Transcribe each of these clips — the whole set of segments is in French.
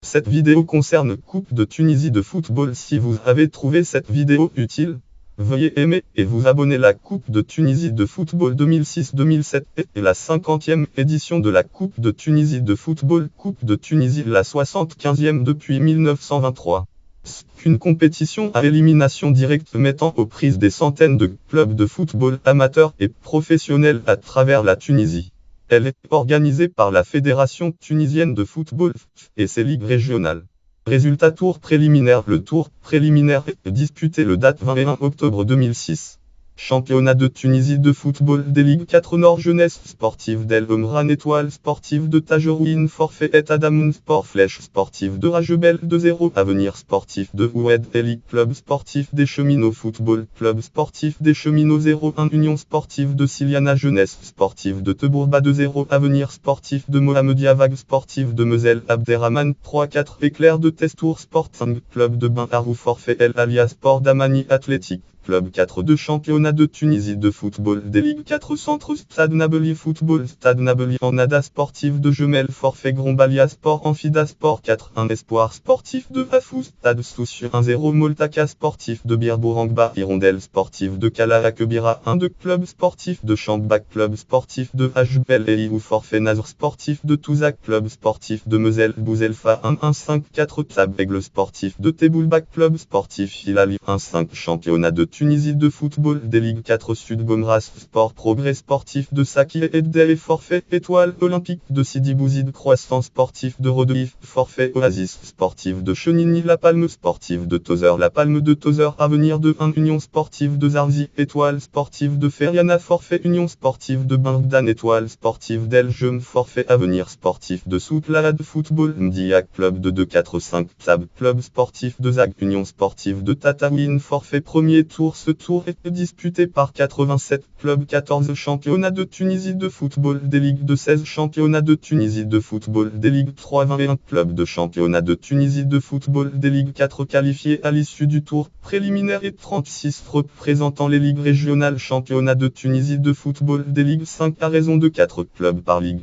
Cette vidéo concerne Coupe de Tunisie de football. Si vous avez trouvé cette vidéo utile, veuillez aimer et vous abonner. La Coupe de Tunisie de football 2006-2007 est la 50e édition de la Coupe de Tunisie de football. Coupe de Tunisie, la 75e depuis 1923. C'est une compétition à élimination directe mettant aux prises des centaines de clubs de football amateurs et professionnels à travers la Tunisie. Elle est organisée par la Fédération tunisienne de football et ses ligues régionales. Résultat tour préliminaire. Le tour préliminaire est disputé le date 21 octobre 2006. Championnat de Tunisie de football des Ligues 4 Nord Jeunesse sportive d'El Omran Étoile sportive de Tajerouine Forfait et Adamoun Sport Flèche sportive de Rajebel 2-0 Avenir sportif de Oued Elite Club sportif des Cheminots Football Club sportif des Cheminots 0-1 Union sportive de Siliana Jeunesse sportive de Tebourba 2-0 Avenir sportif de Mohamedia Vague sportif de Moselle Abderrahman 3-4 Éclair de Testour Sport 5 Club de Ben Arou Forfait El Alia Sport d'Amani Athlétique Club 4 Championnat de Tunisie de football des Ligues 4 Centre Stade Nabeli Football Stade Nabeli en Nada sportif de Jemel Forfait Grombalia Sport Amphida Sport 4-1 Espoir sportif de Afou Stade Soucieux 1-0 Moltaka sportif de Birbourangba Hirondelle sportif de Kala Kebira 1-2 Club sportif de Chambak Club sportif de Hbel et Iou Forfait Nazr sportif de Touzac Club sportif de Moselle Bouzelfa 1-1-5-4 Tab Aigle sportif de Teboulbak Club sportif Hilali 1-5 Championnat de Tunisie de football des Ligues 4 Sud Bomras Sport Progrès sportif de Saki et Edel et Forfait Étoile Olympique de Sidi Bouzid Croissant sportif de Rodeif Forfait Oasis sportif de Chenigny La Palme sportif de Tozer La Palme de Tozer Avenir de 1 Union sportive de Zarzi Étoile sportive de Feriana Forfait Union sportive de Bangdan Étoile sportive d'El Jem Forfait Avenir sportif de Soutlahad Football Mdia Club de 2-4-5 Tab Club sportif de Zag Union sportive de Tataouine Forfait premier tour. Ce tour est disputé par 87 clubs 14 championnats de Tunisie de football des Ligues de 16 championnats de Tunisie de football des Ligues 3 21 clubs de championnat de Tunisie de football des Ligues 4 qualifiés à l'issue du tour préliminaire et 36 représentant les ligues régionales championnat de Tunisie de football des Ligues 5 à raison de 4 clubs par ligue.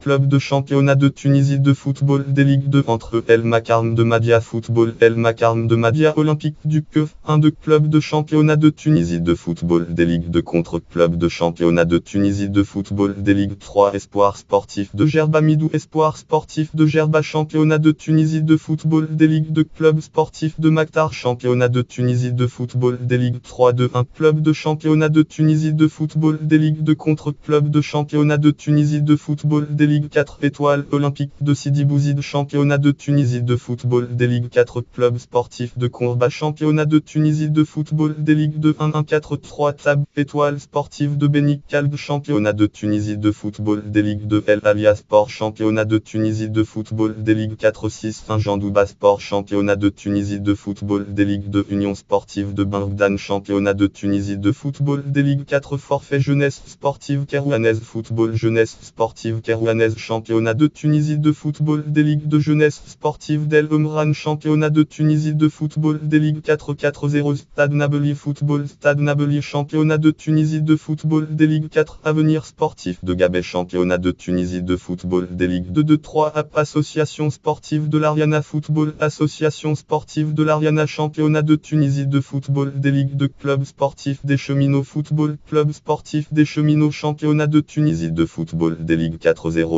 Club de championnat de Tunisie de football des Ligues 2 entre El Makarm de Madia Football El Makarm de Madia Olympique du Keuf 1-2 Club de championnat de Tunisie de football des Ligues 2 contre Club de championnat de Tunisie de football des Ligues 3 Espoir sportif de Gerba Midou Espoir sportif de Gerba championnat de Tunisie de football des Ligues 2 Club sportif de Maktar championnat de Tunisie de football des Ligues 3 2-1 Club de championnat de Tunisie de football des Ligues 2 contre Club de championnat de Tunisie de football des Ligues 4 étoiles Olympique de Sidi Bouzid championnat de Tunisie de football des Ligues 4 clubs sportifs de Kourba championnat de Tunisie de football des Ligues 2 1-1-4-3 Tab étoiles sportives de Beni Kalb championnat de Tunisie de football des Ligues 2 El Alia Sport championnat de Tunisie de football des Ligues 4-6 Saint-Jean-Douba Sport championnat de Tunisie de football des Ligues 2 Union sportive de Bangdan championnat de Tunisie de football des Ligues 4 Forfait jeunesse sportive Kerouanaise football jeunesse sportive Kerouanaise championnat de Tunisie de football des Ligues de jeunesse sportive d'El Omran championnat de Tunisie de football des Ligues 4-4-0 Stade Nabeli football Stade Nabeli championnat de Tunisie de football des Ligues 4 Avenir sportif de Gabé championnat de Tunisie de football des Ligues 2-2-3 AP association sportive de l'Ariana football association sportive de l'Ariana championnat de Tunisie de football des Ligues de club sportif des Cheminots football club sportif des Cheminots championnat de Tunisie de football des Ligues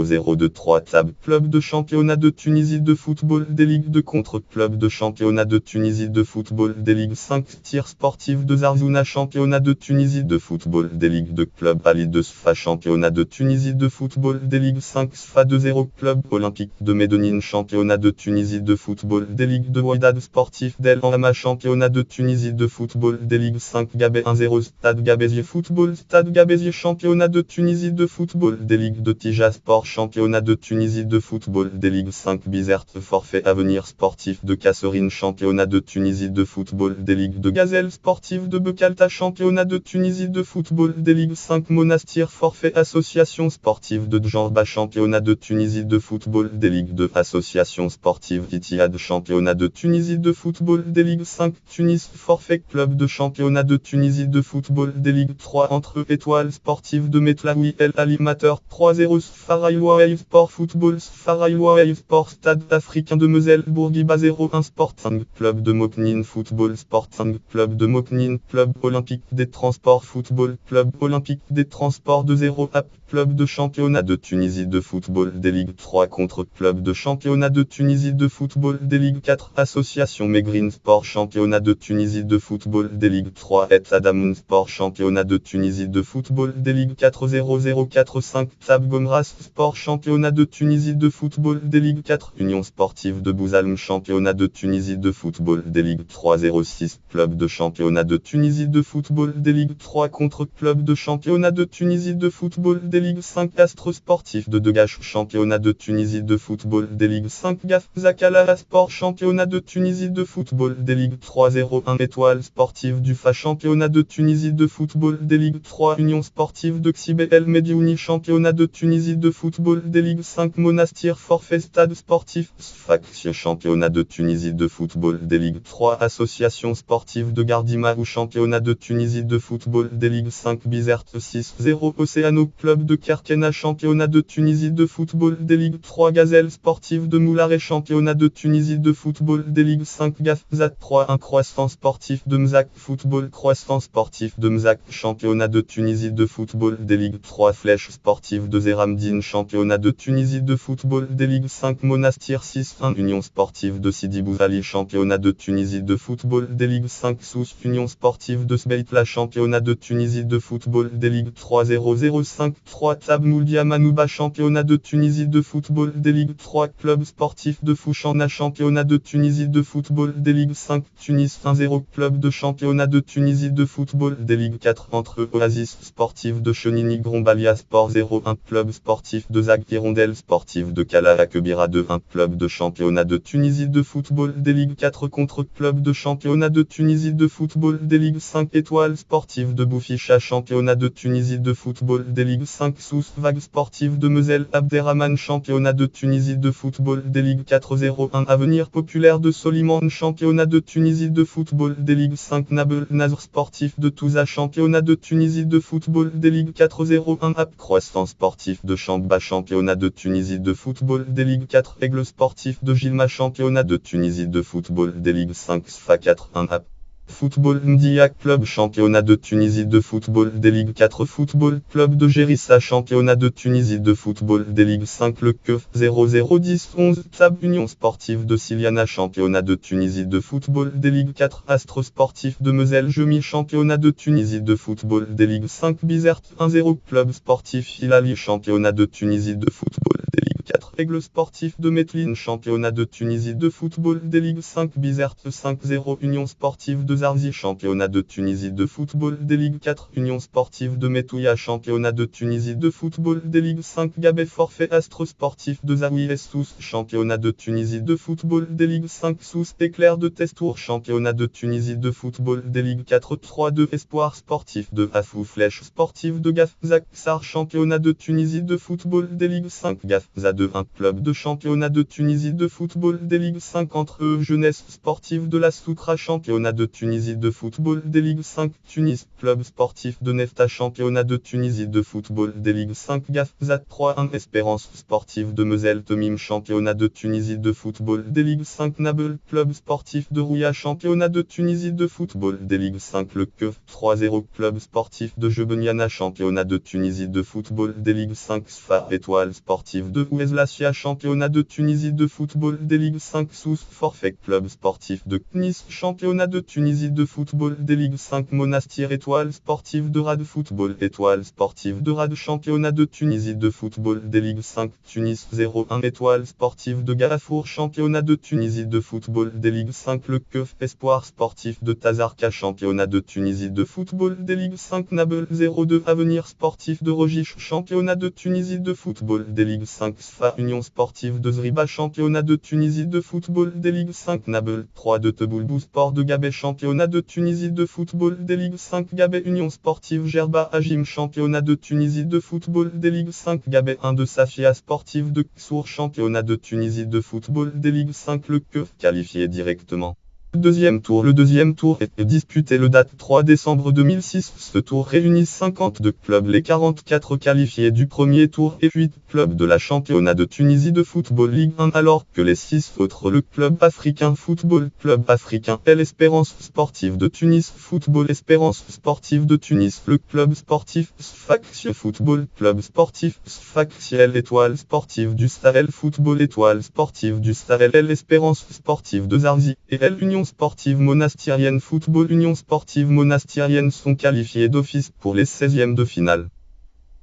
4-0-0-2-3 Tab club de championnat de Tunisie de football des Ligues de contre club de championnat de Tunisie de football des Ligues 5 tir sportif de Zarzouna championnat de Tunisie de football des Ligues de club Ali de Sfa championnat de Tunisie de football des Ligues 5 Sfa 2-0 club olympique de Médonine championnat de Tunisie de football des Ligues de Ouidad sportif d'El Hama championnat de Tunisie de football des Ligues 5 Gabé 1-0 Stade Gabézier football Stade Gabézier championnat de Tunisie de football des Ligues de Tija Sport championnat de Tunisie de football des Ligues 5 Bizerte forfait Avenir sportif de Kasserine championnat de Tunisie de football des Ligues de Gazelle sportive de Bekalta championnat de Tunisie de football des Ligues 5 Monastir forfait association sportive de Djorba championnat de Tunisie de football des Ligues 2 association sportive Itiad championnat de Tunisie de football des Ligues 5 Tunis forfait club de championnat de Tunisie de football des Ligues 3 entre étoiles sportives de Metlaoui El Alimateur 3-0 Sfaraïloa Sport Football Sfaraïloa Sport Stade africain de Moselle Bourguiba 01 Sporting Club de Moknine Football Sporting Club de Moknine Club Olympique des Transports Football Club Olympique des Transports de 0 App Club de championnat de Tunisie de football des Ligue 3 contre Club de championnat de Tunisie de football des Ligue 4 Association Megrine Sport Championnat de Tunisie de football des Ligue 3 et Adamoun Sport Championnat de Tunisie de football des Ligue 4 0045 Tab Gomras Sport Championnat de Tunisie de football des Ligue 4 Union Sportive de Bouzalm Championnat de Tunisie de football des Ligue 3 06 Club de championnat de Tunisie de football des Ligue 3 contre Club de championnat de Tunisie de football des Ligue 5 Astre Sportif de Degache Championnat de Tunisie de football des Ligue 5 Gaf Zakala Sport Championnat de Tunisie de football des Ligue 3 01 Étoile Sportive du FA Championnat de Tunisie de football des Ligue 3 Union Sportive de Xibé El Mediouni Championnat de Tunisie de football des Ligue 5 Monastir Forfait Stade Sportif Sfax Championnat de Tunisie de football des Ligue 3 Association Sportive de Gardimaou Championnat de Tunisie de football des Ligue 5 Bizerte 6-0 Océano Club de Kerkena Championnat de Tunisie de football des Ligue 3 Gazelle Sportive de Moularet Championnat de Tunisie de football des Ligue 5 Gafzat 3-1 Croissant Sportif de Mzak Football Croissant Sportif de Mzak Championnat de Tunisie de football des Ligue 3 Flèche Sportive de Zeramdine Championnat de Tunisie de football des Ligue 5 Monastir 6-1 Union Sportive de Sidi Bouzali Championnat de Tunisie de football des Ligue 5 Sous Union Sportive de Sbeitla Championnat de Tunisie de football des Ligue 3 005 3 Tab Moulia Manouba Championnat de Tunisie de football des Ligue 3 Club Sportif de Fouchana Championnat de Tunisie de football des Ligue 5 Tunis 1-0 Club de championnat de Tunisie de football des Ligue 4 entre Oasis Sportif de Chenini Grombalia Sport 0-1 Club Sportif de Zag Hirondelle Sportif de Kala Kebira 2-1 Club de championnat de Tunisie de football des Ligue 4 contre Club de championnat de Tunisie de football des Ligue 5 Étoiles Sportif de Bouficha Championnat de Tunisie de football des Ligue 5 Sous Vague Sportif de Moselle Abderrahman Championnat de Tunisie de football des Ligue 4 0-1 Avenir Populaire de Soliman Championnat de Tunisie de football des Ligue 5 Nabel Nazr Sportif de Touza Championnat de Tunisie de football des Ligue 4 0-1 App Croissant Sportif de Chamba Championnat de Tunisie de football des Ligue 4 Aigle Sportif de Gilma Championnat de Tunisie de football des Ligue 5 SFA 4-1 App Football Ndia Club Championnat de Tunisie de football des Ligue 4 Football Club de Gérissa Championnat de Tunisie de football des Ligue 5 Le Keuf 0010-11 Tab Union Sportive de Siliana Championnat de Tunisie de football des Ligue 4 Astre Sportif de Moselle Jemi Championnat de Tunisie de football des Ligue 5 Bizerte 1-0 Club Sportif Hilali Championnat de Tunisie de football des Ligue 4 Aigle Sportif de Metlin Championnat de Tunisie de football des Ligue 5 Bizerte 5-0 Union Sportive de Zarzi Championnat de Tunisie de football des Ligue 4 Union Sportive de Metouya Championnat de Tunisie de football des Ligue 5 Gabé Forfait Astre Sportif de Zawi Sous Championnat de Tunisie de football des Ligue 5 Sous Éclair de Testour Championnat de Tunisie de football des Ligue 4 3-2 Espoir Sportif de Afou Flèche Sportif de Gafza Sar Championnat de Tunisie de football des Ligue 5 Gafza 2-1 Club de championnat de Tunisie de football des Ligue 5 entre eux Jeunesse Sportive de la Soukra Championnat de Tunisie de football des Ligue 5 Tunis Club Sportif de Nefta Championnat de Tunisie de football des Ligue 5 Gafzat 3-1 Espérance Sportive de Moselle Tomim Championnat de Tunisie de football des Ligue 5 Nabel Club Sportif de Rouya Championnat de Tunisie de football des Ligue 5 Le Keuf 3-0 Club Sportif de Jebeniana Championnat de Tunisie de football des Ligue 5 SFA Étoile Sportive de Ouezlasia Championnat de Tunisie de football des Ligue 5 Sous Forfait Club Sportif de Knis Championnat de Tunisie de football des Ligue 5 Monastir Étoile Sportive de Rad Football Étoile Sportive de Rad Championnat de Tunisie de football des Ligue 5 Tunis 01 Étoile Sportive de Galafour Championnat de Tunisie de football des Ligue 5 Le Keuf Espoir Sportif de Tazarka Championnat de Tunisie de football des Ligue 5 Nabel 02 Avenir Sportif de Rogiche Championnat de Tunisie de football des Ligue 5 SFA Union Sportive de Zriba Championnat de Tunisie de football des Ligue 5 Nabel 3-2 Teboulbou Sport de Gabé Championnat de Tunisie de football des Ligue 5 Gabé Union Sportive Gerba Agim Championnat de Tunisie de football des Ligue 5 Gabé 1-2 Safia Sportive de Ksour Championnat de Tunisie de football des Ligue 5 Le Keuf qualifié directement. Deuxième tour. Le deuxième tour est disputé le date 3 décembre 2006. Ce tour réunit 52 clubs. Les 44 qualifiés du premier tour et 8 clubs de la championnat de Tunisie de football Ligue 1, alors que les 6 autres, le club africain football, club africain l'Espérance sportive de Tunis, football Espérance sportive de Tunis, le club sportif Sfax football, club sportif Sfax l'étoile sportive du Sahel football, étoile sportive du Sahel, l'Espérance sportive de Zarzi et l'Union sportive monastirienne football, Union sportive monastirienne sont qualifiés d'office pour les 16e de finale.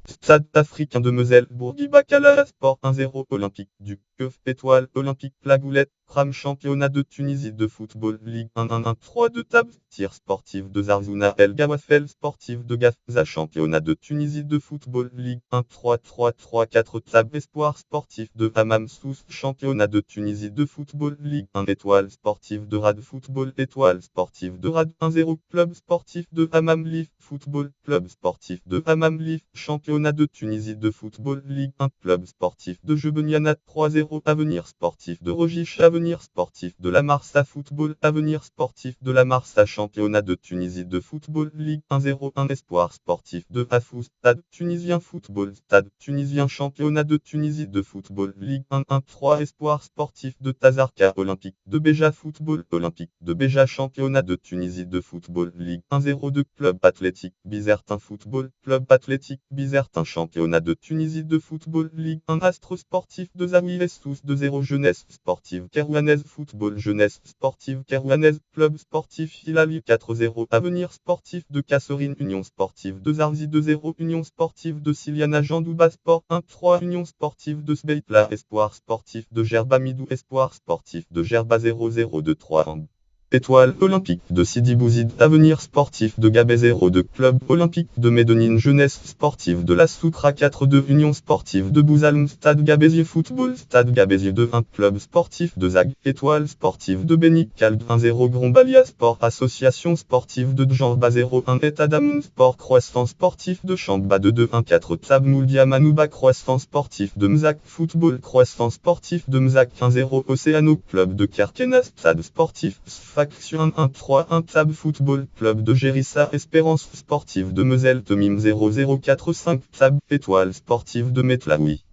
Stade africain de Moselle, Bourguiba Kala, Sport 1-0 Olympique du Keuf, étoile Olympique La Goulette, Ram championnat de Tunisie de football Ligue 1-1-1-3 de table, tir sportif de Zarzouna El Gawafel sportif de Gafza championnat de Tunisie de football Ligue 1-3-3-3-4 table, espoir sportif de Hammam Sousse championnat de Tunisie de football Ligue 1 étoile sportive de Rad football, étoile sportive de Rad 1-0 club sportif de Hammam Lif football, club sportif de Hammam Lif championnat de Tunisie de football Ligue 1 club sportif de Jebeniana 3-0 avenir sportif de Rogiche, avenir sportif de la Marsa football, avenir sportif de la Marsa championnat de Tunisie de football Ligue 1-0-1 espoir sportif de Hafou, stade tunisien football, stade tunisien championnat de Tunisie de football Ligue 1-1-3 espoir sportif de Tazarka olympique de Béja football, olympique de Béja championnat de Tunisie de football Ligue 1-0-2 club athlétique Bizertin football, club athlétique Bizertin championnat de Tunisie de football Ligue 1 astre sportif de Zawi Sous 2-0 jeunesse sportive Kerouanaise football jeunesse sportive Kerouanaise club sportif Hilali 4-0 avenir sportif de Kasserine Union sportive de Zarzi 2-0 Union sportive de Siliana Jandouba Sport 1-3 Union sportive de Sbeitla espoir sportif de Gerba Midou espoir sportif de Gerba 0-0 2-3 Étoile olympique de Sidi Bouzid, avenir sportif de Gabé 02 club olympique de Médonine jeunesse sportive de la Soutra 4-2 Union sportive de Bouzalm stade Gabézier football stade Gabézier 2-1 club sportif de Zag, étoile sportive de Beni Calde 1-0 Grombalia sport association sportive de Djamba 0-1 Etadamoun sport croissant sportif de Chamba 2-1 4 Tab Mouldia Manouba croissant sportif de Mzak football croissant sportif de Mzak 1-0 Océano club de Kerkena stade sportif Faction 1-3-1 Tab Football Club de Gérissa Espérance sportive de Moselle Tomim 0045 Tab Étoile sportive de Metlaoui.